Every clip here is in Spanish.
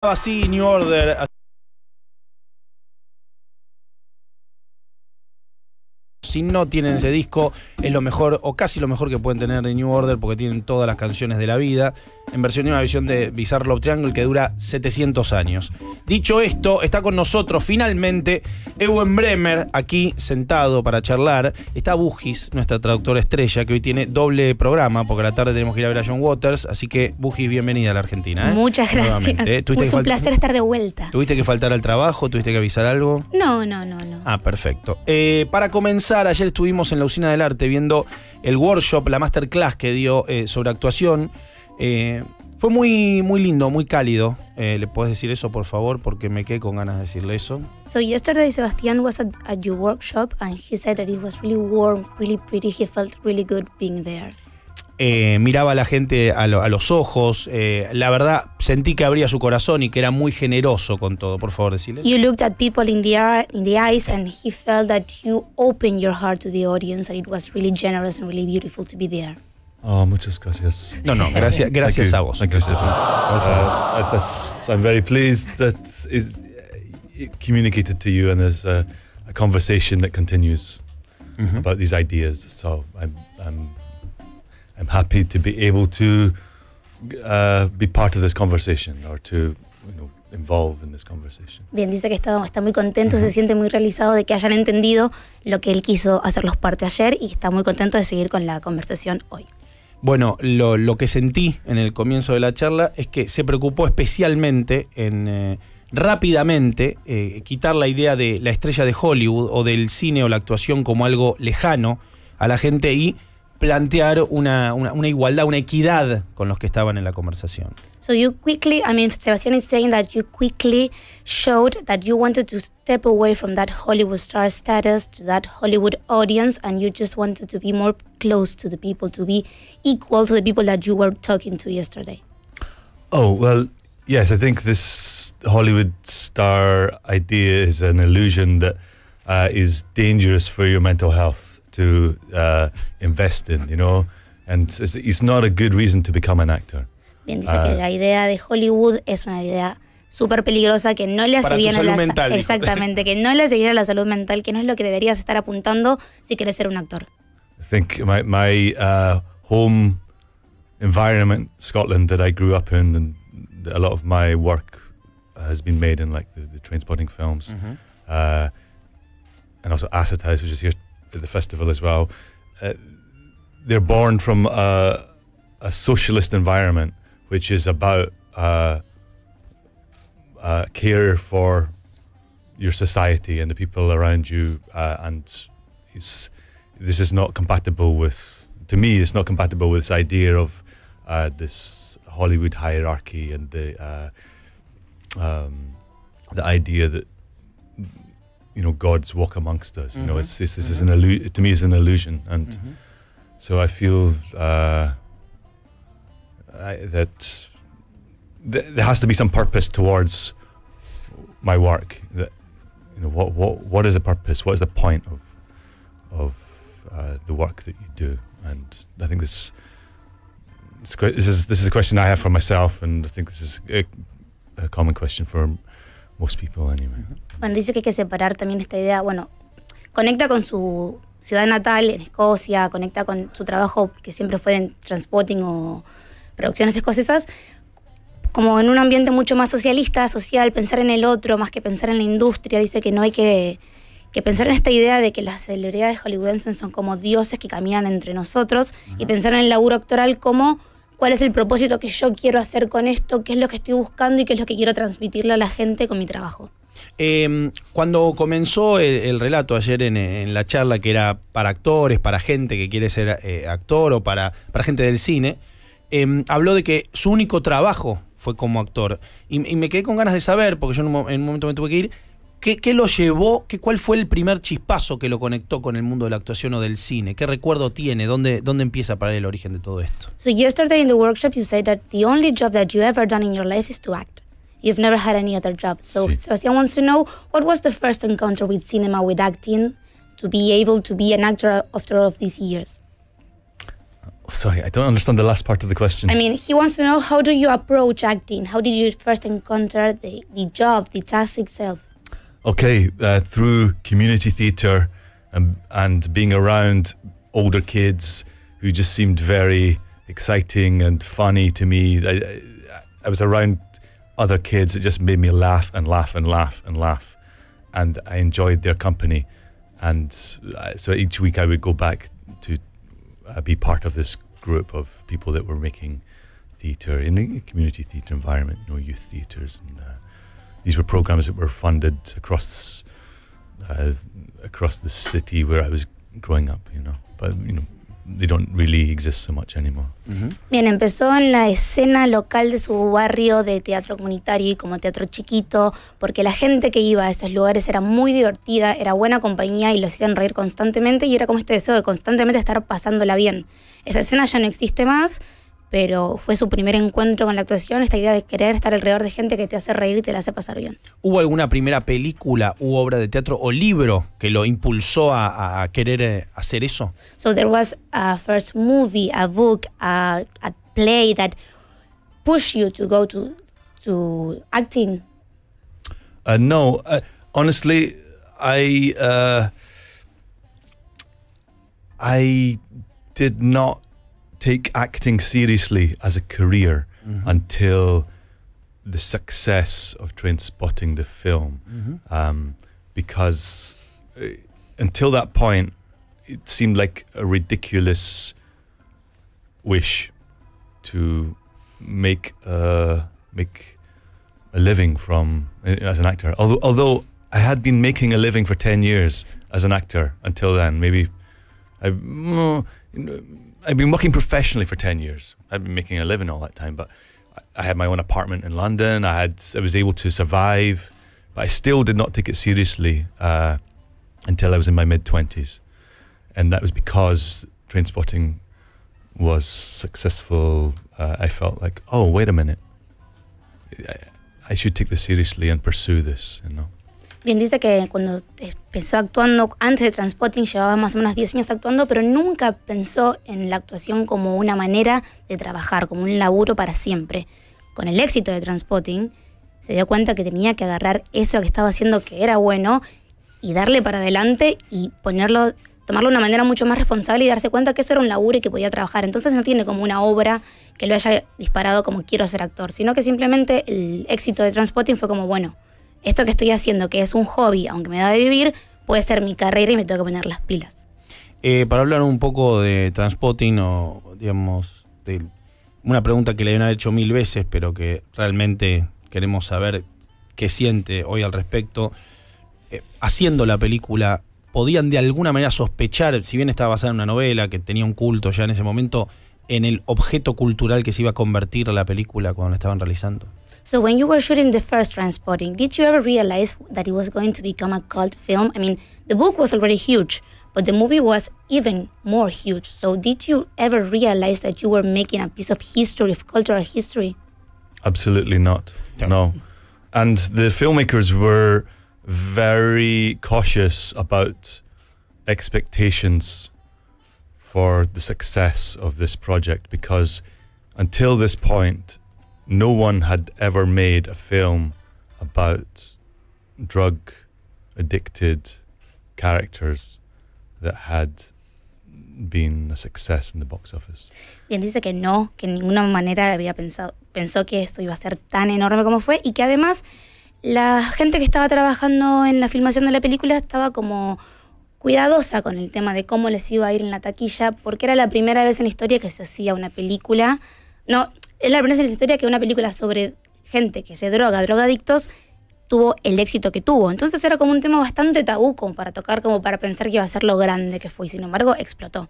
Así, New Order. Si no tienen ese disco, es lo mejor, o casi lo mejor que pueden tener de New Order, porque tienen todas las canciones de la vida, en versión y una versión de Bizarre Love Triangle que dura 700 años. Dicho esto, está con nosotros finalmente Ewen Bremner, aquí sentado para charlar. Está Bugis, nuestra traductora estrella, que hoy tiene doble programa, porque a la tarde tenemos que ir a ver a John Waters, así que Bugis, bienvenida a la Argentina. Muchas gracias. Es un placer estar de vuelta. ¿Tuviste que faltar al trabajo? ¿Tuviste que avisar algo? No. Ah, perfecto. Para comenzar, ayer estuvimos en la Usina del Arte viendo el workshop, la masterclass que dio sobre actuación. Fue muy lindo, muy cálido. ¿Le puedes decir eso, por favor? Porque me quedé con ganas de decirle eso. So yesterday Sebastián was at your workshop and he said that it was really warm, really pretty. He felt really good being there. Miraba a la gente a los ojos. La verdad, sentí que abría su corazón y que era muy generoso con todo. Por favor, decirles. You looked at people in the eyes and he felt that you opened your heart to the audience and it was really generous and really beautiful to be there. Oh, muchas gracias. No, gracias a vos. Thank you, Stephen. I'm very pleased that it communicated to you, and there's a conversation that continues about these ideas. So I'm happy to be able to be part of this conversation, or to involve in this conversation. Bien, dice que está muy contento, se siente muy realizado de que hayan entendido lo que él quiso hacerlos parte ayer y está muy contento de seguir con la conversación hoy. Bueno, lo que sentí en el comienzo de la charla es que se preocupó especialmente en rápidamente quitar la idea de la estrella de Hollywood o del cine o la actuación como algo lejano a la gente y plantear una igualdad, una equidad con los que estaban en la conversación. So you quickly, Sebastián is saying that you quickly showed that you wanted to step away from that Hollywood star status to that Hollywood audience, and you just wanted to be more close to the people, to be equal to the people that you were talking to yesterday. Oh, well, yes, I think this Hollywood star idea is an illusion that is dangerous for your mental health to invest in, and it's not a good reason to become an actor. Bien, dice que la idea de Hollywood es una idea súper peligrosa que no le hace bien a la salud mental. Exactamente, que no le hace bien a la salud mental, que no es lo que deberías estar apuntando si quieres ser un actor. I think my home environment, Scotland, that I grew up in, and a lot of my work has been made in like the Trainspotting films, and also Acid House, which is here at the festival as well. They're born from a socialist environment, which is about care for your society and the people around you, and this is not compatible with, to me, it's not compatible with this idea of this Hollywood hierarchy and the idea that gods walk amongst us. This is to me, it's an illusion, and so I feel that there has to be some purpose towards my work. That what is the purpose? What is the point of the work that you do? And I think this is a question I have for myself, and I think this is a common question for most people anyway. Bueno, dice que hay que separar también esta idea. Bueno, conecta con su ciudad natal en Escocia, conecta con su trabajo que siempre fue en Trainspotting o producciones escocesas, como en un ambiente mucho más socialista, social, pensar en el otro más que pensar en la industria. Dice que no hay que pensar en esta idea de que las celebridades hollywoodenses son como dioses que caminan entre nosotros, y pensar en el laburo actoral como cuál es el propósito que yo quiero hacer con esto, qué es lo que estoy buscando y qué es lo que quiero transmitirle a la gente con mi trabajo. Cuando comenzó el relato ayer en la charla, que era para actores, para gente que quiere ser actor o para gente del cine, habló de que su único trabajo fue como actor. Y me quedé con ganas de saber, porque yo en un momento me tuve que ir, ¿qué lo llevó? ¿Cuál fue el primer chispazo que lo conectó con el mundo de la actuación o del cine? ¿Qué recuerdo tiene? ¿Dónde empieza para él el origen de todo esto? So yesterday in the workshop you said that the only job that you ever done in your life is to act. You've never had any other job. So Sebastián wants to know, what was the first encounter with cinema, with acting, to be able to be an actor after all of these years? Sorry, I don't understand the last part of the question. I mean, he wants to know, how do you approach acting? How did you first encounter the job, the task itself? Okay, through community theatre and being around older kids who just seemed very exciting and funny to me. I was around other kids. It just made me laugh and laugh and laugh and laugh. And I enjoyed their company. And so each week I would go back to be part of this group of people that were making theatre in a community theatre environment, youth theatres. And these were programs that were funded across the city where I was growing up, But, they don't really exist so much anymore. Bien, empezó en la escena local de su barrio de teatro comunitario y como teatro chiquito, porque la gente que iba a esos lugares era muy divertida, era buena compañía y los hacían reír constantemente, y era como este deseo de constantemente estar pasándola bien. Esa escena ya no existe más, pero fue su primer encuentro con la actuación, esta idea de querer estar alrededor de gente que te hace reír y te la hace pasar bien. ¿Hubo alguna primera película u obra de teatro o libro que lo impulsó a querer hacer eso? So there was a first movie, a book, a play that pushed you to go to acting? No, honestly, I did not take acting seriously as a career until the success of Trainspotting, the film, because until that point it seemed like a ridiculous wish to make a living from as an actor. Although I had been making a living for 10 years as an actor until then. Maybe I've been working professionally for 10 years. I've been making a living all that time, but I had my own apartment in London. I was able to survive, but I still did not take it seriously until I was in my mid-20s. And that was because Trainspotting was successful. I felt like, oh, wait a minute. I should take this seriously and pursue this, Bien, dice que cuando empezó actuando, antes de Trainspotting, llevaba más o menos 10 años actuando, pero nunca pensó en la actuación como una manera de trabajar, como un laburo para siempre. Con el éxito de Trainspotting, se dio cuenta que tenía que agarrar eso que estaba haciendo, que era bueno, y darle para adelante y tomarlo de una manera mucho más responsable y darse cuenta que eso era un laburo y que podía trabajar. Entonces no tiene como una obra que lo haya disparado como quiero ser actor, sino que simplemente el éxito de Trainspotting fue como, bueno, esto que estoy haciendo, que es un hobby, aunque me da de vivir, puede ser mi carrera y me tengo que poner las pilas. Para hablar un poco de Trainspotting, o digamos, de una pregunta que le habían hecho 1000 veces, pero que realmente queremos saber qué siente hoy al respecto. Haciendo la película, ¿podían de alguna manera sospechar, si bien estaba basada en una novela, que tenía un culto ya en ese momento, en el objeto cultural que se iba a convertir la película cuando la estaban realizando? So when you were shooting the first Trainspotting, did you ever realize that it was going to become a cult film? I mean, the book was already huge, but the movie was even more huge. So did you ever realize that you were making a piece of history, of cultural history? Absolutely not. No. And the filmmakers were very cautious about expectations for the success of this project, because until this point, no one had ever made a film about drug-addicted characters that had been a success in the box office. Bien, dice que no, que en ninguna manera pensó que esto iba a ser tan enorme como fue, y que además la gente que estaba trabajando en la filmación de la película estaba como cuidadosa con el tema de cómo les iba a ir en la taquilla, porque era la primera vez en la historia que se hacía una película. No, es la primera vez en la historia que una película sobre gente que se drogadictos, tuvo el éxito que tuvo. Entonces era como un tema bastante tabú como para tocar, como para pensar que iba a ser lo grande que fue, y sin embargo explotó.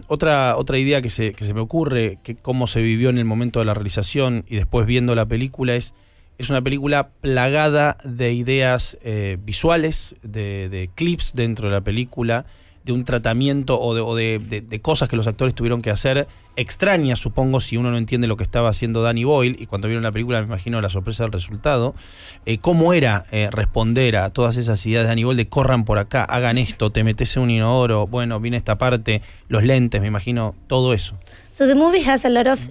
Otra idea que se me ocurre, que cómo se vivió en el momento de la realización y después viendo la película, es una película plagada de ideas visuales, de clips dentro de la película, un tratamiento o de cosas que los actores tuvieron que hacer extrañas, supongo, si uno no entiende lo que estaba haciendo Danny Boyle, y cuando vieron la película me imagino la sorpresa del resultado. ¿Cómo era responder a todas esas ideas de Danny Boyle de corran por acá, hagan esto, te metes en un inodoro, bueno, viene esta parte, los lentes, me imagino, todo eso? So the movie has a lot of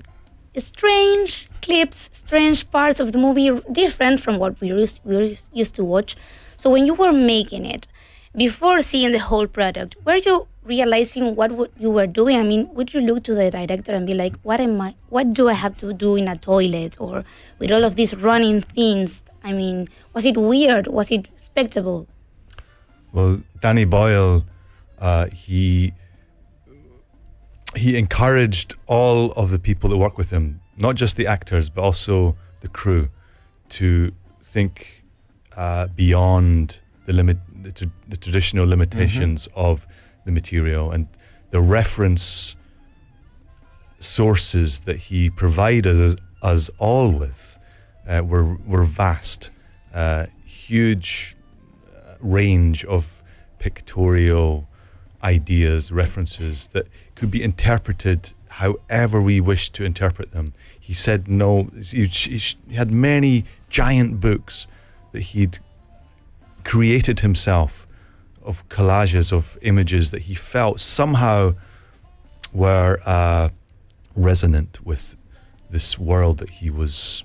strange clips, strange parts of the movie, different from what we used to watch. So when you were making it, before seeing the whole product, were you realizing what you were doing? I mean, would you look to the director and be like, what do I have to do in a toilet? Or with all of these running things? I mean, was it weird? Was it respectable? Well, Danny Boyle, he encouraged all of the people that work with him, not just the actors, but also the crew, to think beyond the traditional limitations of the material, and the reference sources that he provided us all with were vast, huge range of pictorial ideas, references that could be interpreted however we wish to interpret them. He said no. He had many giant books that he'd created himself, of collages of images that he felt somehow were resonant with this world that he was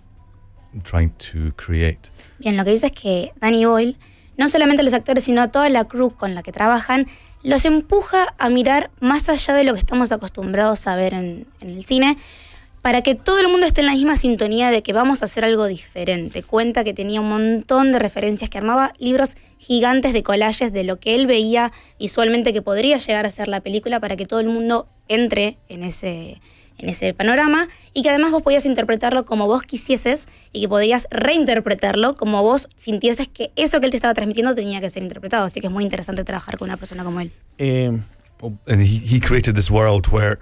trying to create. Bien, lo que dice es que Danny Boyle, no solamente los actores, sino toda la crew con la que trabajan, los empuja a mirar más allá de lo que estamos acostumbrados a ver en el cine, para que todo el mundo esté en la misma sintonía de que vamos a hacer algo diferente. Cuenta que tenía un montón de referencias, que armaba libros gigantes de collages de lo que él veía visualmente que podría llegar a ser la película, para que todo el mundo entre en ese panorama, y que además vos podías interpretarlo como vos quisieses, y que podías reinterpretarlo como vos sintieses que eso que él te estaba transmitiendo tenía que ser interpretado. Así que es muy interesante trabajar con una persona como él. And he created this world where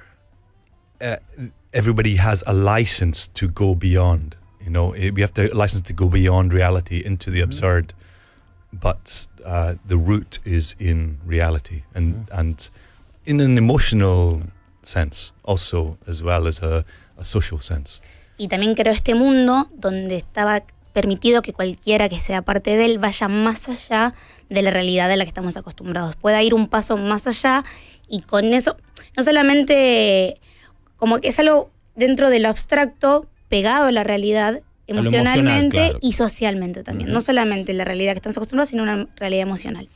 everybody has a license to go beyond. You know, we have a license to go beyond reality into the absurd, but the root is in reality, and in an emotional sense also, as well as a social sense. Y también creó este mundo donde estaba permitido que cualquiera que sea parte de él vaya más allá de la realidad de la que estamos acostumbrados, pueda ir un paso más allá, y con eso no solamente como que es algo dentro de lo abstracto, pegado a la realidad emocionalmente, claro, y socialmente también. No solamente la realidad que estamos acostumbrados, sino una realidad emocional.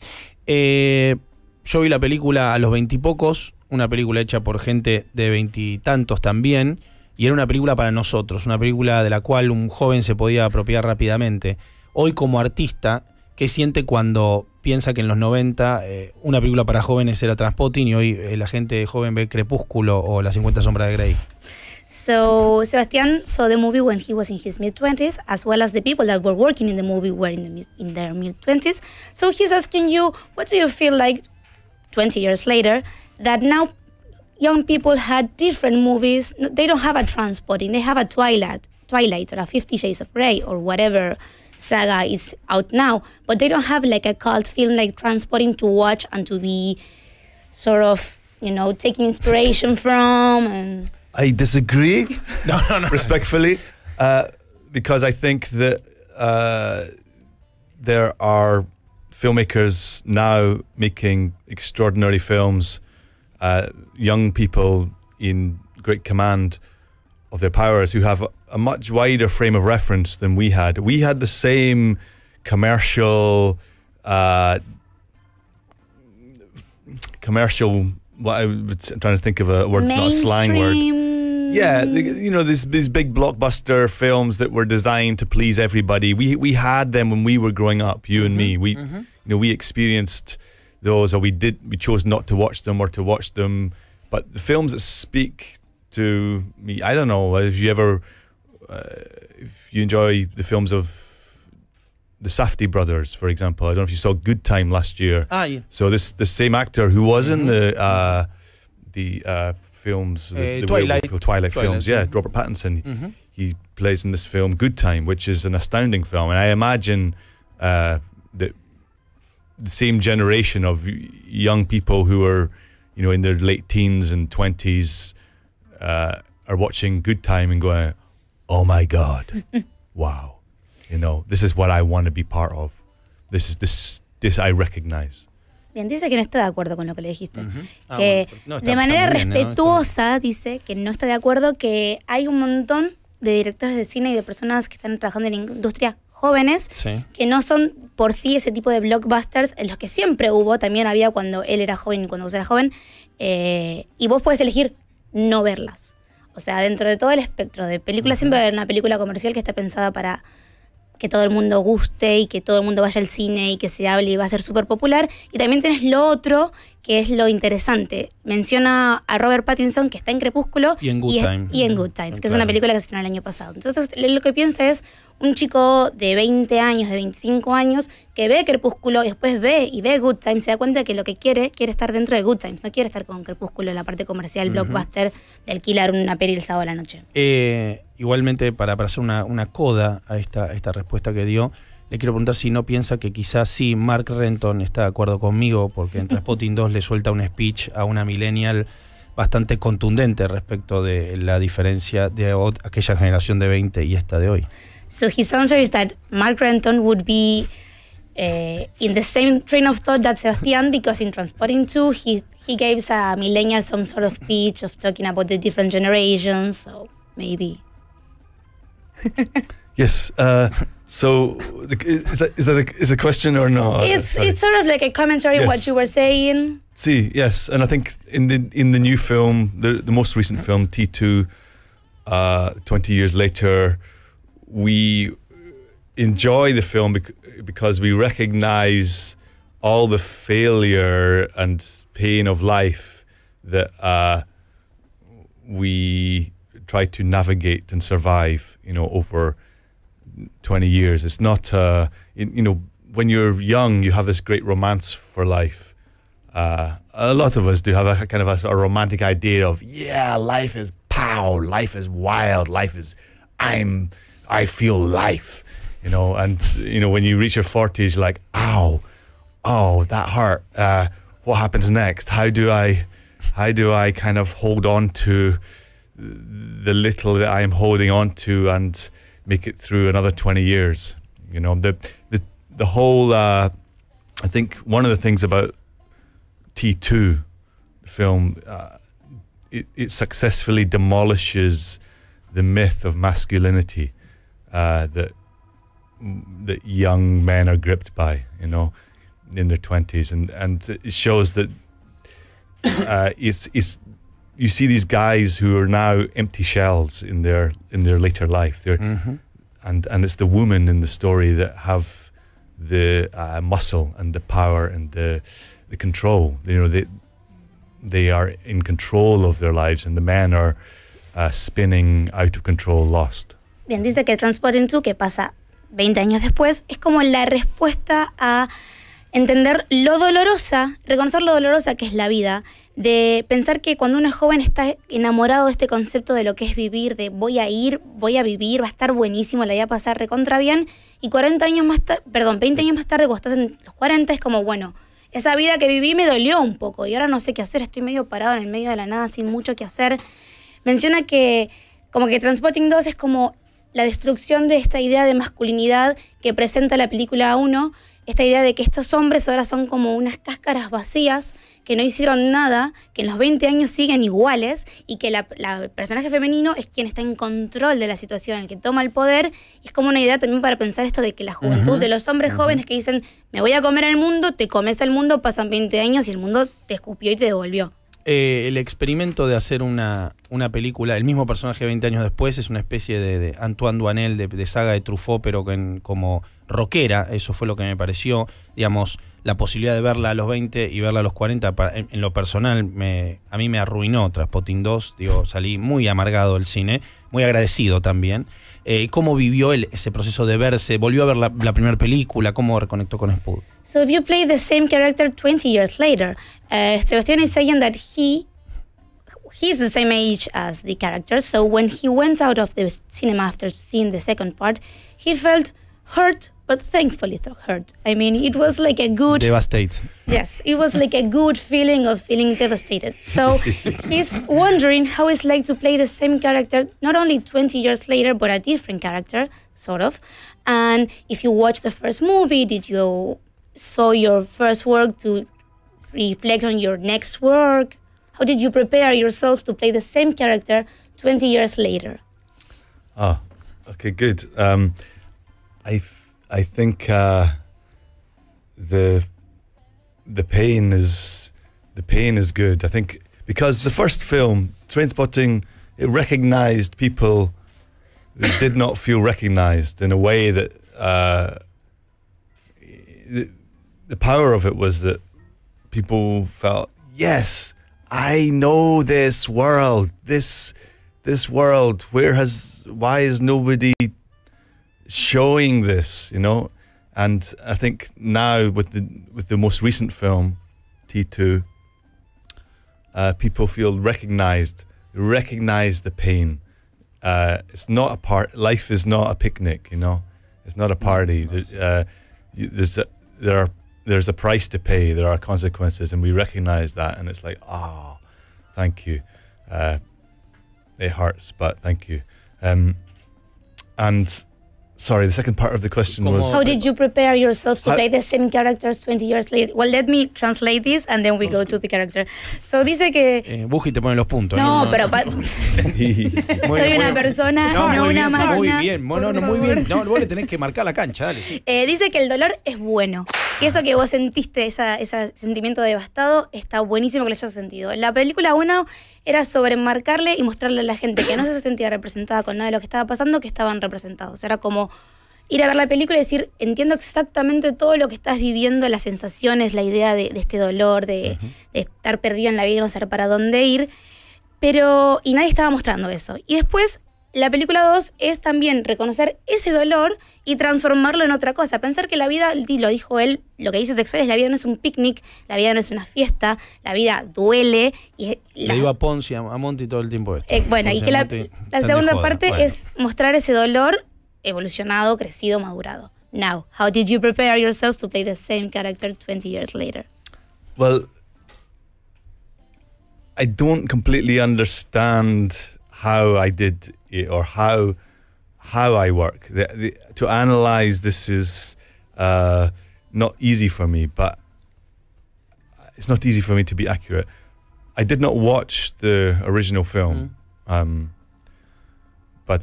Yo vi la película a los 20 y pocos, una película hecha por gente de 20 y tantos también, y era una película para nosotros, una película de la cual un joven se podía apropiar rápidamente. Hoy, como artista, ¿qué siente cuando piensa que en los 90 una película para jóvenes era Trainspotting, y hoy la gente joven ve Crepúsculo o Las 50 sombras de Grey? So Sebastian saw the movie when he was in his mid-20s, as well as the people that were working in the movie were in their mid-20s. So he's asking you, what do you feel like 20 years later, that now young people had different movies? They don't have a Trainspotting, they have a Twilight or a 50 Shades of Grey or whatever saga is out now, but they don't have like a cult film like Trainspotting to watch and to be sort of, you know, taking inspiration from. And I disagree, respectfully, because I think that there are filmmakers now making extraordinary films, young people in great command of their powers who have a much wider frame of reference than we had. We had the same commercial, I'm trying to think of a word, it's not a slang word. Yeah, you know, these big blockbuster films that were designed to please everybody. We had them when we were growing up, you and me. You know, we experienced those, or we chose not to watch them or to watch them. But the films that speak to me, I don't know if you enjoy the films of the Safdie brothers, for example. I don't know if you saw Good Time last year. Yeah. So the same actor who was in the films, the Twilight films, yeah, Robert Pattinson. He plays in this film Good Time, which is an astounding film, and I imagine that the same generation of young people who are, you know, in their late teens and 20s are watching Good Time and going, oh my God, wow, you know, this is what I want to be part of. This I recognize. Bien, dice que no está de acuerdo con lo que le dijiste. Bueno, no, De manera bien, respetuosa dice que no está de acuerdo, que hay un montón de directores de cine y de personas que están trabajando en la industria jóvenes, que no son por sí ese tipo de blockbusters en los que siempre hubo, también había cuando él era joven y cuando vos eras joven, y vos puedes elegir no verlas. O sea, dentro de todo el espectro de películas siempre va a haber una película comercial que está pensada para que todo el mundo guste y que todo el mundo vaya al cine y que se hable y va a ser súper popular. Y también tenés lo otro, que es lo interesante. Menciona a Robert Pattinson, que está en Crepúsculo y en Good Times. Y en Good Times, que es una película que se estrenó el año pasado. Entonces, lo que piensa es un chico de 20 años, de 25 años, que ve Crepúsculo y después ve Good Times, se da cuenta que lo que quiere estar dentro de Good Times, no quiere estar con Crepúsculo en la parte comercial, blockbuster, de alquilar una peli el sábado a la noche. Igualmente, para hacer una coda a esta respuesta que dio, le quiero preguntar si no piensa que quizás sí Mark Renton está de acuerdo conmigo, porque en Trainspotting 2 le suelta un speech a una millennial bastante contundente respecto de la diferencia de aquella generación de 20 y esta de hoy. So his answer is that Mark Renton would be in the same train of thought that Sebastian, because in Trainspotting 2 he gave a millennial some sort of speech of talking about the different generations, so maybe. Yes. So is that a question or no? It's sort of like a commentary on what you were saying. See, yes, and I think in the new film, the most recent film, T2, 20 years later, we enjoy the film because we recognize all the failure and pain of life that we try to navigate and survive, you know, over 20 years. It's not, you know, when you're young, you have this great romance for life. A lot of us do have a kind of a romantic idea of, yeah, life is pow, life is wild, life is, I feel life, you know, and, you know, when you reach your 40s, you're like, ow, oh, that hurt. What happens next? How do I kind of hold on to the little that I'm holding on to and make it through another 20 years? You know, the whole, I think one of the things about T2 film, it successfully demolishes the myth of masculinity that young men are gripped by, you know, in their 20s, and it shows that it's you see these guys who are now empty shells in their later life. And it's the women in the story that have the muscle and the power and the control. You know, they are in control of their lives, and the men are spinning out of control, lost. Bien, dice que Trainspotting 2, que pasa 20 años después, es como la respuesta a entender lo dolorosa, reconocer lo dolorosa que es la vida, de pensar que cuando uno es joven está enamorado de este concepto de lo que es vivir, de voy a vivir, va a estar buenísimo, la voy a pasar recontra bien, y 20 años más tarde, cuando estás en los 40, es como, bueno, esa vida que viví me dolió un poco, y ahora no sé qué hacer, estoy medio parado en el medio de la nada, sin mucho que hacer. Menciona que como que Trainspotting 2 es como la destrucción de esta idea de masculinidad que presenta la película 1, esta idea de que estos hombres ahora son como unas cáscaras vacías, que no hicieron nada, que en los 20 años siguen iguales, y que el personaje femenino es quien está en control de la situación, el que toma el poder. Y es como una idea también para pensar esto de que la juventud de los hombres jóvenes que dicen, me voy a comer el mundo, te comes el mundo, pasan 20 años y el mundo te escupió y te devolvió. El experimento de hacer una película, el mismo personaje 20 años después, es una especie de Antoine Duanel, de saga de Truffaut, pero como rockera. Eso fue lo que me pareció, digamos, la posibilidad de verla a los 20 y verla a los 40, en lo personal, a mí me arruinó Trainspotting 2, digo, salí muy amargado del cine, muy agradecido también. ¿Cómo vivió él ese proceso de verse? ¿Volvió a ver la primera película? ¿Cómo reconectó con Spud? So if you play the same character 20 years later, Sebastian is saying that he's the same age as the character, so when he went out of the cinema after seeing the second part, he felt hurt but thankfully it hurt. I mean, it was like a good... Devastate. Yes, it was like a good feeling of feeling devastated. So he's wondering how it's like to play the same character, not only 20 years later, but a different character, sort of. And if you watch the first movie, did you saw your first work to reflect on your next work? How did you prepare yourself to play the same character 20 years later? Oh, okay, good. I think the pain is good. I think because the first film, Trainspotting, it recognized people that did not feel recognized in a way that the power of it was that people felt, yes, I know this world. This world. Why is nobody showing this, you know? And I think now with the most recent film, T2, people feel recognize the pain. It's not a part. Life is not a picnic, you know. It's not a party. There's a price to pay. There are consequences, and we recognize that. And it's like, thank you. It hurts, but thank you. And sorry, the second part of the question was... How did you prepare yourself to play the same characters 20 years later? Well, let me translate this and then we go to the character. So dice que... Buji te pone los puntos. No, pero... soy una persona, no una máquina. Muy bien, muy bien. No, vos le tenés que marcar la cancha, dale. Dice que el dolor es bueno. Que eso que vos sentiste, ese sentimiento devastado, está buenísimo que lo hayas sentido. La película 1 era sobre marcarle y mostrarle a la gente que no se sentía representada con nada de lo que estaba pasando, que estaban representados. Era como ir a ver la película y decir, entiendo exactamente todo lo que estás viviendo, las sensaciones, la idea de este dolor, de estar perdido en la vida y no saber para dónde ir, y nadie estaba mostrando eso. Y después, la película 2 es también reconocer ese dolor y transformarlo en otra cosa. Pensar que la vida, lo dijo él, lo que dice textual es la vida no es un picnic, la vida no es una fiesta, la vida duele. Le digo a Ponzi, a Monty todo el tiempo esto. Bueno, y que la segunda parte es mostrar ese dolor evolucionado, crecido, madurado. Now, how did you prepare yourself to play the same character 20 years later? Well, I don't completely understand how I did it or how I work. To analyze this is not easy for me, but it's not easy for me to be accurate. I did not watch the original film, but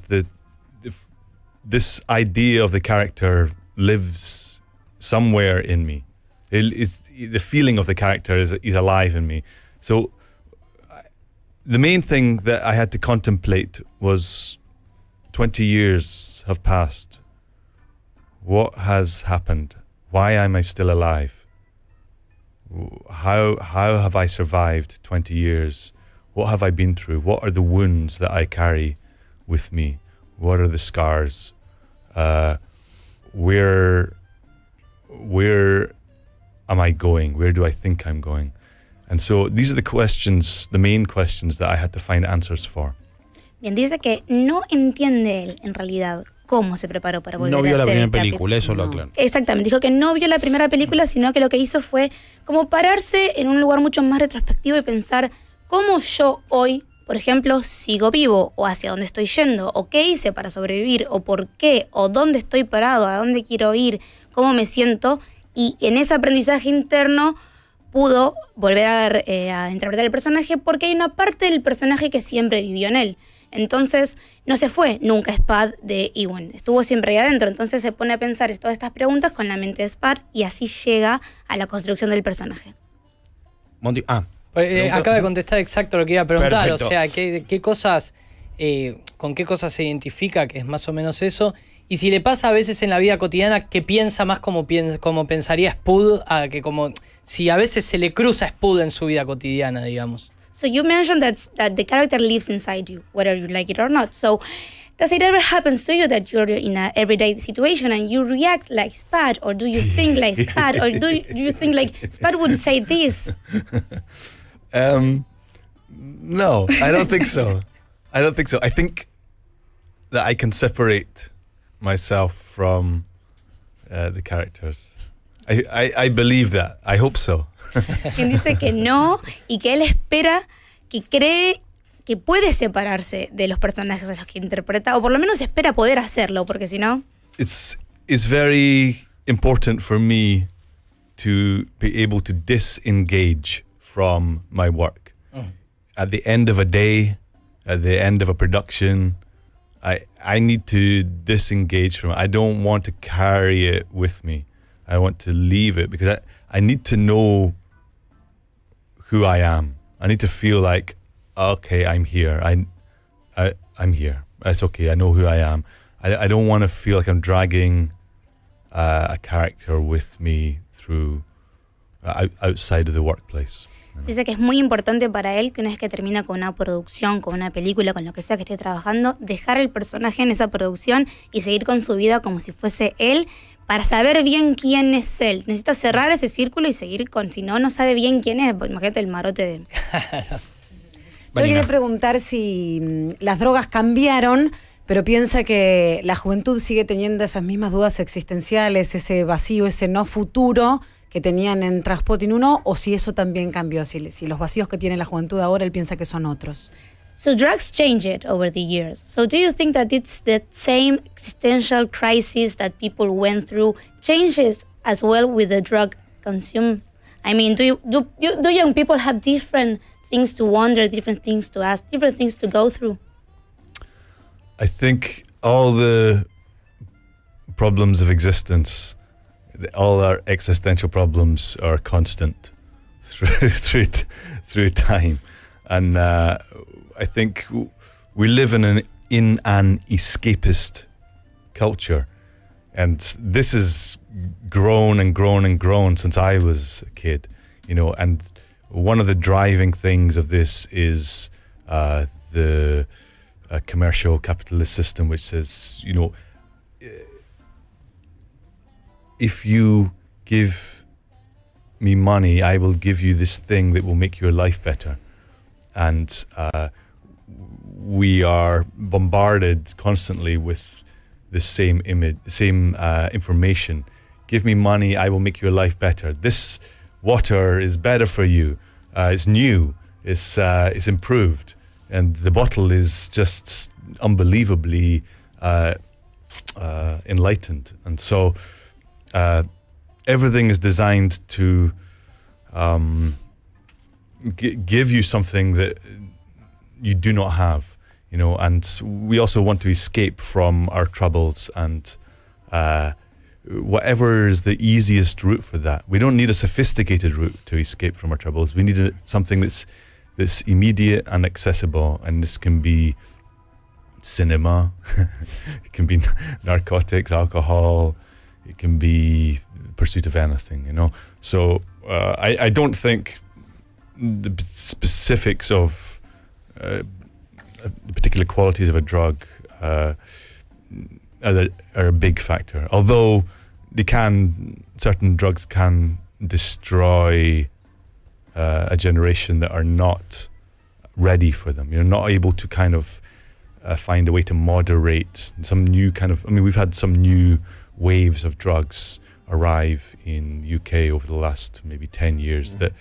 this idea of the character lives somewhere in me. The feeling of the character is alive in me. So the main thing that I had to contemplate was 20 years have passed. What has happened? Why am I still alive? How have I survived 20 years? What have I been through? What are the wounds that I carry with me? What are the scars? Where am I going? Where do I think I'm going? And so these are the main questions that I had to find answers for. Bien, dice que no entiende él, en realidad, cómo se preparó para volver a hacer No vio la primera esta película, eso lo aclaro. Exactamente, dijo que no vio la primera película, sino que lo que hizo fue como pararse en un lugar mucho más retrospectivo y pensar cómo yo hoy, por ejemplo, sigo vivo, o hacia dónde estoy yendo, o qué hice para sobrevivir, o por qué, o dónde estoy parado, a dónde quiero ir, cómo me siento, y en ese aprendizaje interno pudo volver a interpretar el personaje porque hay una parte del personaje que siempre vivió en él. Entonces, no se fue nunca Spad de Ewen, estuvo siempre ahí adentro. Entonces se pone a pensar todas estas preguntas con la mente de Spad y así llega a la construcción del personaje. Monty, acaba de contestar exacto lo que iba a preguntar. Perfecto. O sea, ¿qué cosas, con qué cosas se identifica, que es más o menos eso? Y si le pasa a veces en la vida cotidiana que piensa más como pensaría Spud, que como si a veces se le cruza Spud en su vida cotidiana, digamos. So you mentioned that the character lives inside you, whether you like it or not. So does it ever happen to you that you're in an everyday situation and you react like Spad, or do you think like Spad, or do you think like Spad would say this? No, I don't think so. I think that I can separate myself from the characters. I believe that. I hope so. Quien dice que no y que él espera, que cree que puede separarse de los personajes a los que interpreta, o por lo menos espera poder hacerlo, porque si no... It's very important for me to be able to disengage from my work. At the end of a day, at the end of a production, I need to disengage from it. I don't want to carry it with me. I want to leave it because I need to know who I am. I need to feel like, okay, I'm here. I'm here. It's okay. I know who I am. I don't want to feel like I'm dragging a character with me through outside of the workplace. Dice que es muy importante para él que una vez que termina con una producción, con una película, con lo que sea que esté trabajando, dejar el personaje en esa producción y seguir con su vida como si fuese él, para saber bien quién es él. Necesita cerrar ese círculo y seguir con, si no, no sabe bien quién es. Imagínate el marote de... Yo quería preguntar si las drogas cambiaron, pero piensa que la juventud sigue teniendo esas mismas dudas existenciales, ese vacío, ese no futuro que tenían en Trainspotting 1, o si eso también cambió, si los vacíos que tiene la juventud ahora él piensa que son otros. So drugs changed over the years. So do you think that it's the same existential crisis that people went through changes as well with the drug consume? I mean, do young people have different things to wonder, different things to ask, different things to go through? I think all the problems of existence, all our existential problems are constant through time, and I think we live in an escapist culture, and this has grown and grown and grown since I was a kid, you know. And one of the driving things of this is the commercial capitalist system, which says, you know, if you give me money, I will give you this thing that will make your life better. And we are bombarded constantly with the same image, same information. Give me money, I will make your life better. This water is better for you. It's new. It's improved, and the bottle is just unbelievably enlightened. And so everything is designed to give you something that you do not have, you know. And we also want to escape from our troubles, and whatever is the easiest route for that. We don't need a sophisticated route to escape from our troubles. We need something that's immediate and accessible, and this can be cinema, it can be narcotics, alcohol, it can be pursuit of anything, you know. So I don't think the specifics of the particular qualities of a drug are a big factor, although certain drugs can destroy a generation that are not ready for them. You're not able to kind of find a way to moderate some new kind of, I mean, we've had some new waves of drugs arrive in UK over the last maybe 10 years that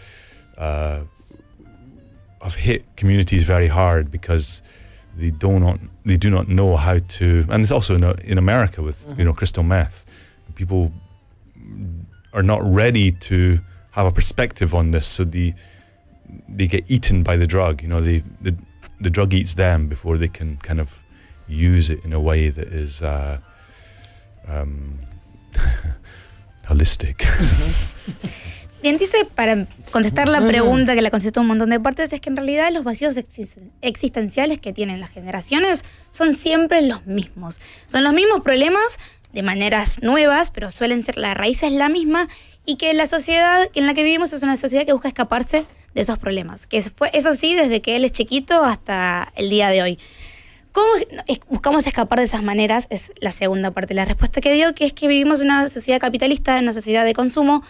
have hit communities very hard because they do not know how to, and it's also in America with you know, crystal meth. People are not ready to have a perspective on this, so they get eaten by the drug. You know, the drug eats them before they can kind of use it in a way that is holistic. Bien, dice, para contestar la pregunta que la contestó un montón de partes, es que en realidad los vacíos existenciales que tienen las generaciones son siempre los mismos. Son los mismos problemas de maneras nuevas, pero suelen ser, la raíz es la misma, y que la sociedad en la que vivimos es una sociedad que busca escaparse de esos problemas. Que es así desde que él es chiquito hasta el día de hoy. ¿Cómo buscamos escapar de esas maneras? Es la segunda parte de la respuesta que dio, que es que vivimos en una sociedad capitalista, en una sociedad de consumo,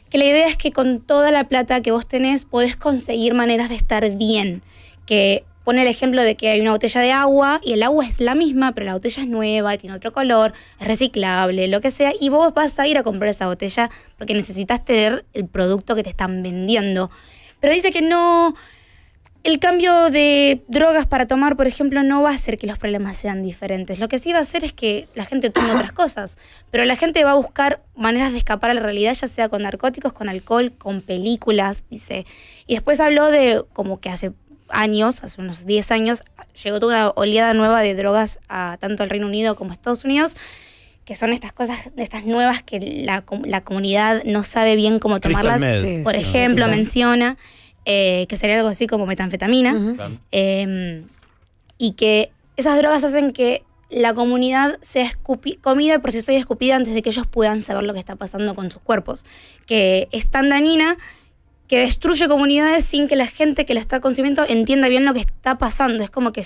que la idea es que con toda la plata que vos tenés podés conseguir maneras de estar bien, que pone el ejemplo de que hay una botella de agua y el agua es la misma, pero la botella es nueva, tiene otro color, es reciclable, lo que sea, y vos vas a ir a comprar esa botella porque necesitas tener el producto que te están vendiendo. Pero dice que no, el cambio de drogas para tomar, por ejemplo, no va a hacer que los problemas sean diferentes. Lo que sí va a hacer es que la gente tome otras cosas, pero la gente va a buscar maneras de escapar a la realidad, ya sea con narcóticos, con alcohol, con películas, dice. Y después habló de como que hace años, hace unos 10 años, llegó toda una oleada nueva de drogas a tanto al Reino Unido como a Estados Unidos, que son estas cosas, estas nuevas que la comunidad no sabe bien cómo tomarlas. Sí, por ejemplo, menciona que sería algo así como metanfetamina, y que esas drogas hacen que la comunidad sea comida, procesada y escupida antes de que ellos puedan saber lo que está pasando con sus cuerpos, que es tan dañina que destruye comunidades sin que la gente que la está consumiendo entienda bien lo que está pasando. Es como que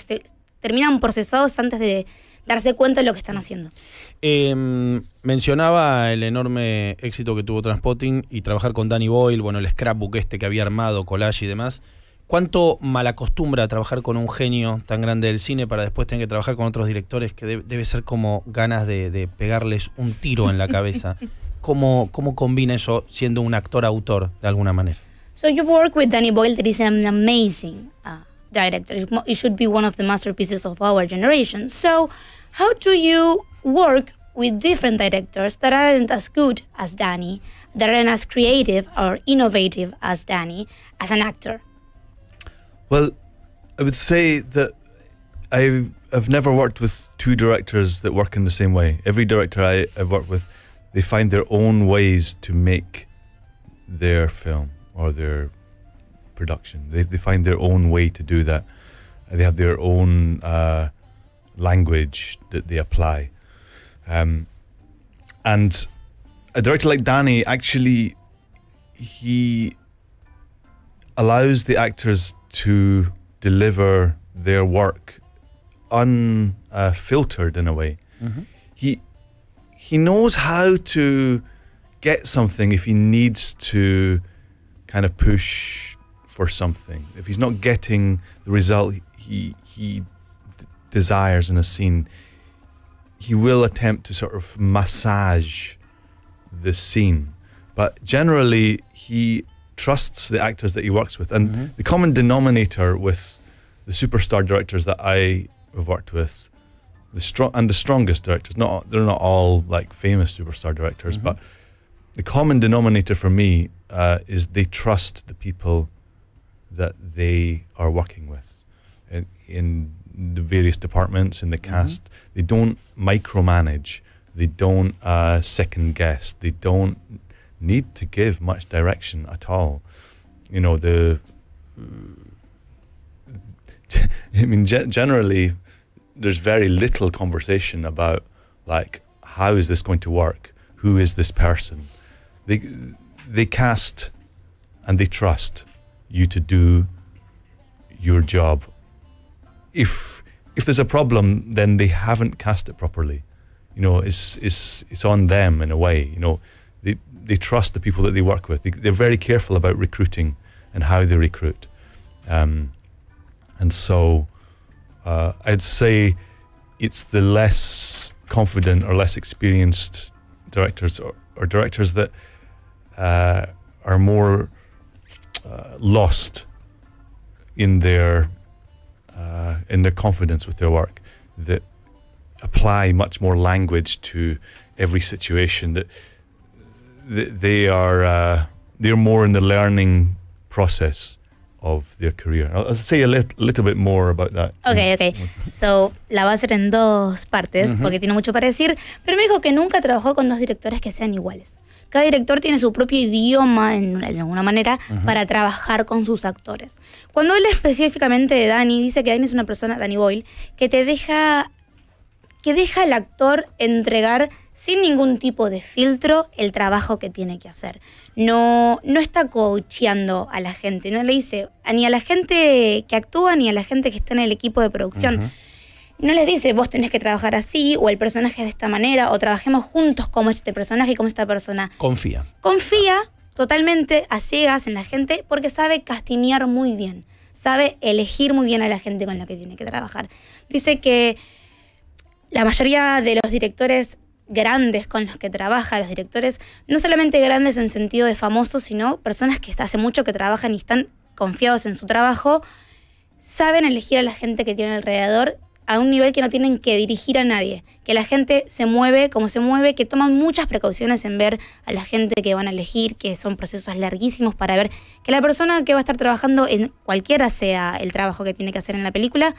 terminan procesados antes de darse cuenta de lo que están haciendo. Mencionaba el enorme éxito que tuvo Trainspotting y trabajar con Danny Boyle, bueno, el scrapbook que había armado, collage y demás. ¿Cuánto malacostumbra trabajar con un genio tan grande del cine para después tener que trabajar con otros directores que debe ser como ganas de pegarles un tiro en la cabeza? ¿Cómo combina eso siendo un actor-autor de alguna manera? So you work with Danny Boyle, that is an amazing director. It should be one of the masterpieces of our generation. So how do you work with different directors that aren't as good as Danny, that aren't as creative or innovative as Danny, as an actor? Well, I would say that I've never worked with two directors that work in the same way. Every director I've worked with, they find their own ways to make their film or their production. They find their own way to do that. They have their own language that they apply. And a director like Danny, actually, he allows the actors to deliver their work unfiltered in a way. Mm-hmm. He knows how to get something if he needs to kind of push for something. If he's not getting the result he desires in a scene, he will attempt to sort of massage the scene. But generally, he trusts the actors that he works with. And the common denominator with the superstar directors that I have worked with, the strongest directors, they're not all like famous superstar directors, but the common denominator for me is they trust the people that they are working with in the various departments, in the cast. They don't micromanage. They don't second guess. They don't need to give much direction at all. You know, I mean, generally, there's very little conversation about, like, how is this going to work? Who is this person? They cast and they trust you to do your job. If there's a problem, then they haven't cast it properly. You know, it's on them in a way. You know, they trust the people that they work with. They're very careful about recruiting and how they recruit. And so I'd say it's the less confident or less experienced directors or directors that are more lost in their confidence with their work, that apply much more language to every situation, that they're more in the learning process of their career. I'll say a little bit more about that. Okay. So, la va a hacer en dos partes, porque tiene mucho para decir, pero me dijo que nunca trabajó con dos directores que sean iguales. Cada director tiene su propio idioma, de alguna manera, para trabajar con sus actores. Cuando habla específicamente de Danny, dice que Danny es una persona, Danny Boyle, que deja al actor entregar sin ningún tipo de filtro el trabajo que tiene que hacer. No está coacheando a la gente, no le dice ni a la gente que actúa ni a la gente que está en el equipo de producción. No les dice, vos tenés que trabajar así, o el personaje es de esta manera, o trabajemos juntos como este personaje y como esta persona. Confía totalmente a ciegas en la gente porque sabe castinear muy bien. sabe elegir muy bien a la gente con la que tiene que trabajar. Dice que la mayoría de los directores grandes con los que trabaja, los directores, no solamente grandes en sentido de famosos, sino personas que hace mucho que trabajan y están confiados en su trabajo, saben elegir a la gente que tienen alrededor a un nivel que no tienen que dirigir a nadie, que la gente se mueve como se mueve, que toman muchas precauciones en ver a la gente que van a elegir, que son procesos larguísimos para ver que la persona que va a estar trabajando en cualquiera sea el trabajo que tiene que hacer en la película,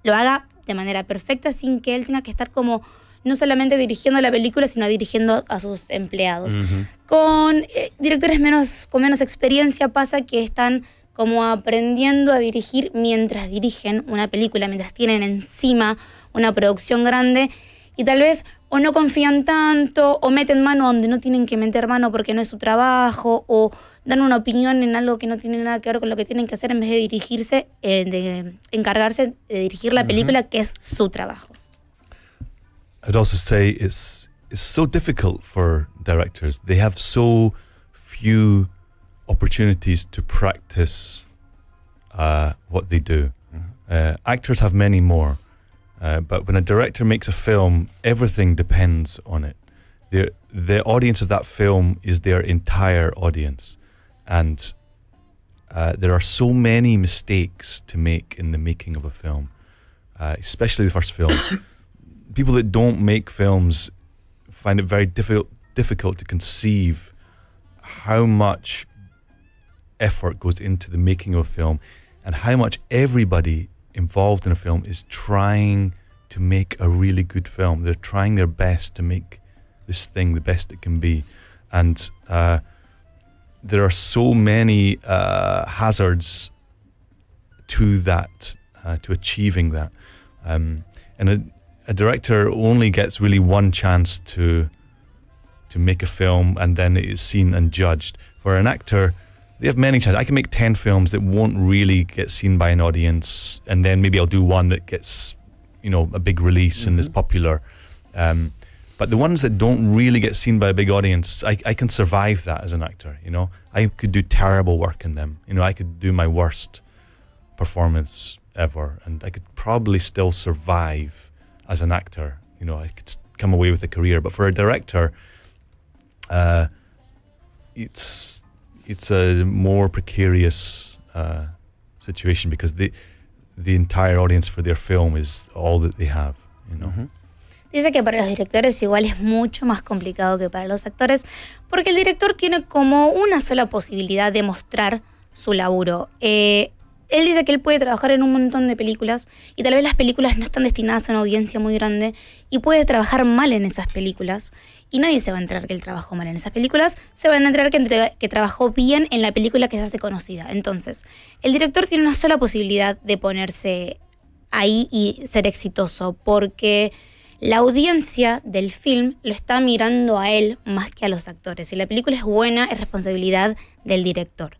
lo haga de manera perfecta sin que él tenga que estar como no solamente dirigiendo la película, sino dirigiendo a sus empleados. Con directores con menos experiencia pasa que están como aprendiendo a dirigir mientras dirigen una película, mientras tienen encima una producción grande y tal vez o no confían tanto o meten mano donde no tienen que meter mano porque no es su trabajo o dan una opinión en algo que no tiene nada que ver con lo que tienen que hacer en vez de dirigirse, de encargarse de dirigir la película que es su trabajo. I'd also say it's so difficult for directors. They have so few opportunities to practice what they do. Actors have many more, but when a director makes a film, everything depends on it. The audience of that film is their entire audience, and there are so many mistakes to make in the making of a film, especially the first film. People that don't make films find it very difficult to conceive how much effort goes into the making of a film and how much everybody involved in a film is trying to make a really good film. They're trying their best to make this thing the best it can be. And there are so many hazards to that, to achieving that. And a director only gets really one chance to make a film, and then it is seen and judged. For an actor, they have many chances. I can make 10 films that won't really get seen by an audience, and then maybe I'll do one that gets, a big release and is popular. But the ones that don't really get seen by a big audience, I can survive that as an actor. I could do terrible work in them. I could do my worst performance ever, and I could probably still survive as an actor. I could come away with a career. But for a director, it's a more precarious situation because the entire audience for their film is all that they have. Dice que para los directores igual es mucho más complicado que para los actores porque el director tiene como una sola posibilidad de mostrar su laburo. Él dice que él puede trabajar en un montón de películas y tal vez las películas no están destinadas a una audiencia muy grande y puede trabajar mal en esas películas y nadie se va a enterar que él trabajó mal en esas películas, se van a enterar que trabajó bien en la película que se hace conocida. Entonces, el director tiene una sola posibilidad de ponerse ahí y ser exitoso porque la audiencia del film lo está mirando a él más que a los actores. Si la película es buena, es responsabilidad del director.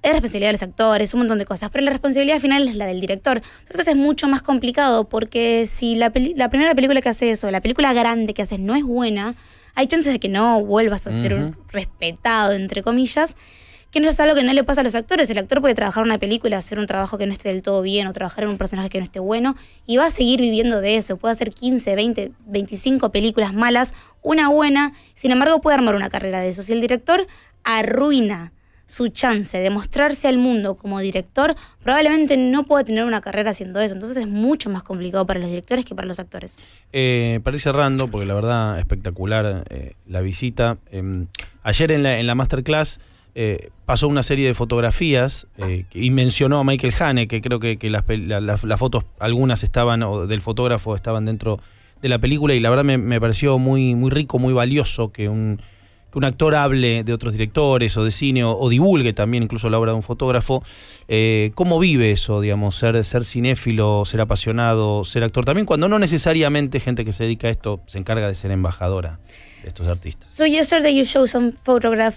Es responsabilidad de los actores, un montón de cosas, pero la responsabilidad final es la del director. Entonces es mucho más complicado porque si la primera película que haces o la película grande que haces no es buena, hay chances de que no vuelvas a ser un respetado, entre comillas, que no es algo que no le pasa a los actores. El actor puede trabajar en una película, hacer un trabajo que no esté del todo bien o trabajar en un personaje que no esté bueno y va a seguir viviendo de eso. Puede hacer 15, 20, 25 películas malas, una buena, sin embargo puede armar una carrera de eso. Si el director arruina su chance de mostrarse al mundo como director, probablemente no pueda tener una carrera haciendo eso. Entonces es mucho más complicado para los directores que para los actores. Para ir cerrando, porque la verdad espectacular la visita. Ayer en la masterclass pasó una serie de fotografías y mencionó a Michael Haneke, que creo que las fotos, algunas estaban, o del fotógrafo estaban dentro de la película, y la verdad me pareció muy, muy rico, muy valioso que un actor hable de otros directores o de cine o divulgue también incluso la obra de un fotógrafo. ¿Cómo vive eso, digamos, ser cinéfilo, ser apasionado, ser actor? También cuando no necesariamente gente que se dedica a esto se encarga de ser embajadora de estos artistas. So yesterday you showed some photograph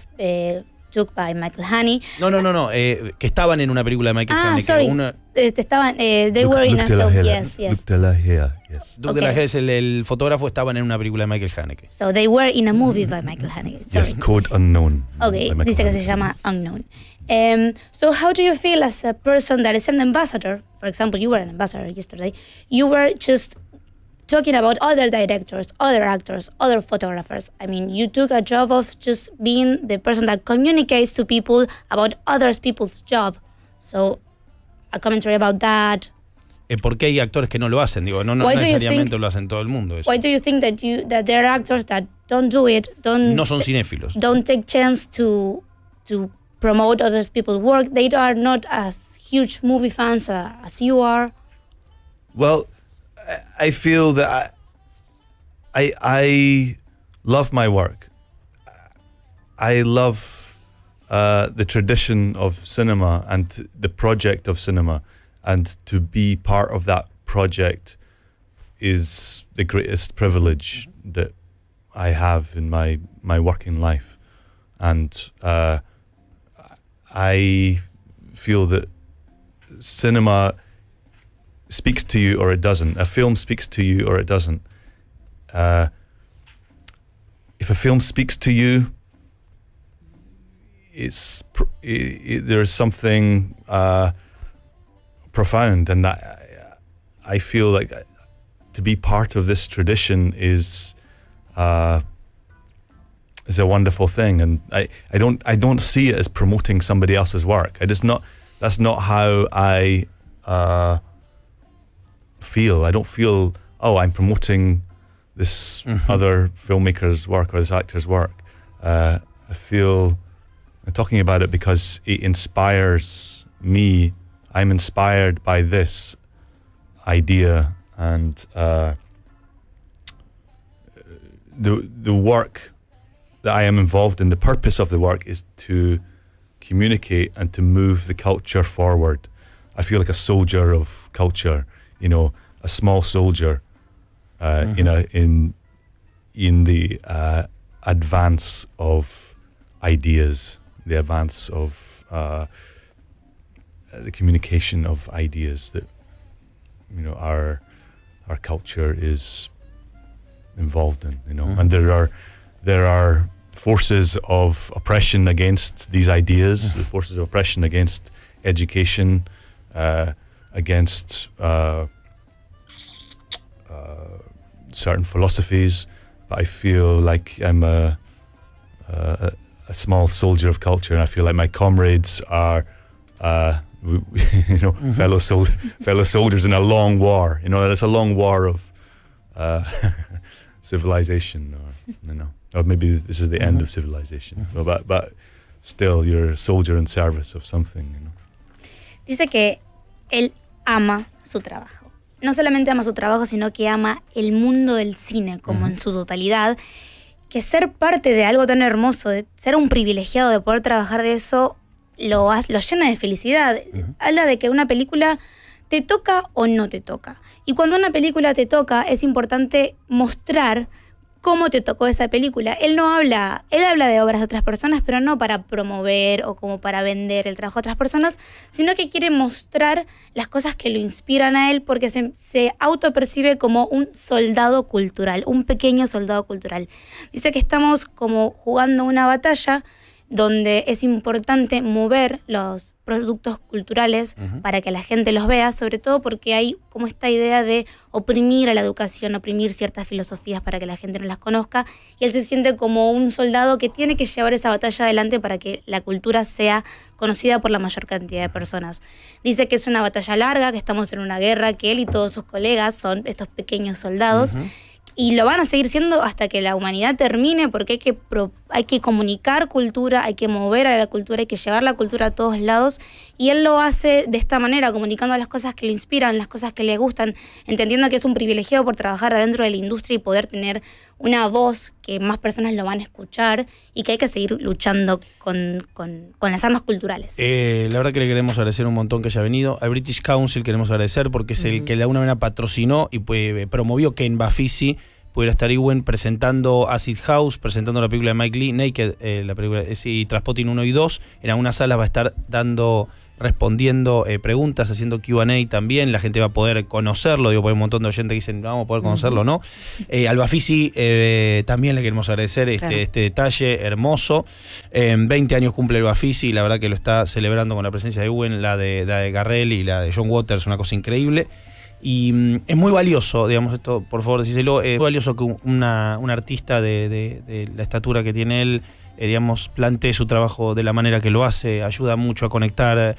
took by Michael Haney. No, que estaban en una película de Michael Haney. Sorry. They were in a film. Yes. Luc de la Haya, yes. Luc de la Haya es el fotógrafo, estaban en una película de Michael Haneke. So they were in a movie by Michael Haneke. Sorry. Yes, Code Unknown. Okay, dice que se llama Unknown. So how do you feel as a person that is an ambassador? For example, you were an ambassador yesterday. You were just talking about other directors, other actors, other photographers. I mean, you took a job of just being the person that communicates to people about other people's job. So, a commentary about that. ¿Por qué hay actores que no lo hacen? Digo, no necesariamente lo hacen todo el mundo. Eso. Why do you think that there are actors that don't do it? No son cinéfilos. Don't take chance to promote other people's work. They are not as huge movie fans as you are. Well, I feel that I love my work. I love the tradition of cinema and the project of cinema, and to be part of that project is the greatest privilege that I have in my working life. And I feel that cinema speaks to you or it doesn't. A film speaks to you or it doesn't. If a film speaks to you, there's something profound, and I feel like to be part of this tradition is a wonderful thing, and I don't see it as promoting somebody else's work. That's not how I feel. I don't feel, oh, I'm promoting this other filmmaker's work or this actor's work. I feel I'm talking about it because it inspires me. I'm inspired by this idea, and the work that I am involved in, the purpose of the work is to communicate and to move the culture forward. I feel like a soldier of culture, a small soldier, in the advance of ideas, the advance of the communication of ideas that our culture is involved in. And there are forces of oppression against these ideas, the forces of oppression against education, against certain philosophies, but I feel like I'm a small soldier of culture, and I feel like my comrades are fellow soldiers in a long war. It's a long war of civilization, or maybe this is the end of civilization. But still, you're a soldier in service of something. Dice que él ama su trabajo. No solamente ama su trabajo, sino que ama el mundo del cine como en su totalidad. Que ser parte de algo tan hermoso, de ser un privilegiado de poder trabajar de eso, lo llena de felicidad. Habla de que una película te toca o no te toca. Y cuando una película te toca, es importante mostrar cómo te tocó esa película. Él habla de obras de otras personas, pero no para promover o como para vender el trabajo de otras personas, sino que quiere mostrar las cosas que lo inspiran a él, porque se autopercibe como un soldado cultural, un pequeño soldado cultural. Dice que estamos como jugando una batalla donde es importante mover los productos culturales para que la gente los vea, sobre todo porque hay como esta idea de oprimir a la educación, oprimir ciertas filosofías para que la gente no las conozca, y él se siente como un soldado que tiene que llevar esa batalla adelante para que la cultura sea conocida por la mayor cantidad de personas. Dice que es una batalla larga, que estamos en una guerra, que él y todos sus colegas son estos pequeños soldados, y lo van a seguir siendo hasta que la humanidad termine, porque hay que comunicar cultura, hay que mover a la cultura, hay que llevar la cultura a todos lados, y él lo hace de esta manera, comunicando las cosas que lo inspiran, las cosas que le gustan, entendiendo que es un privilegiado por trabajar adentro de la industria y poder tener una voz que más personas lo van a escuchar, y que hay que seguir luchando con las armas culturales. La verdad que le queremos agradecer un montón que haya venido. Al British Council queremos agradecer porque es el que de alguna manera patrocinó y promovió que en Bafisi pudiera estar Ewen presentando Acid House, presentando la película de Mike Lee, Naked, la película, y Trainspotting 1 y 2. En algunas salas va a estar respondiendo preguntas, haciendo Q&A también. La gente va a poder conocerlo. Digo, porque hay un montón de oyentes que dicen, vamos a poder conocerlo, ¿no? Al Bafisi también le queremos agradecer este detalle hermoso. 20 años cumple el Bafisi y la verdad que lo está celebrando con la presencia de Ewen, la de Garrel y la de John Waters, una cosa increíble. Y es muy valioso, digamos, esto, por favor, decíselo, es muy valioso que un artista de la estatura que tiene él, digamos, plantee su trabajo de la manera que lo hace, ayuda mucho a conectar,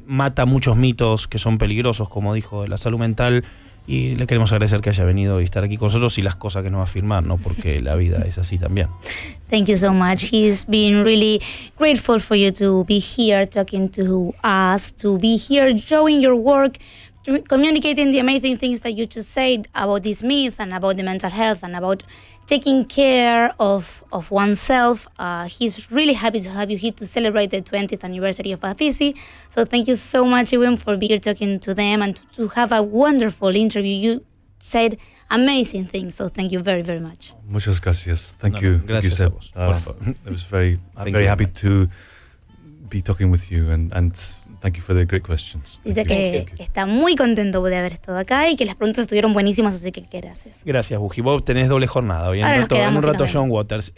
mata muchos mitos que son peligrosos, como dijo, de la salud mental, y le queremos agradecer que haya venido y estar aquí con nosotros y las cosas que nos va a afirmar, ¿no? Porque la vida es así también. Thank you so much. He's been really grateful for you to be here talking to us, to be here showing your work, communicating the amazing things that you just said about this myth and about the mental health and about taking care of oneself. He's really happy to have you here to celebrate the 20th anniversary of Bafisi. So thank you so much, Ewen, for being here talking to them and to have a wonderful interview. You said amazing things, so thank you very, very much. Muchas gracias. Thank you. Gracias a vos. It was I'm very happy to be talking with you and thank you for the great questions. Dice que está muy contento de haber estado acá y que las preguntas estuvieron buenísimas, así que gracias. Gracias, Buji. Vos tenés doble jornada hoy. En un rato John Waters.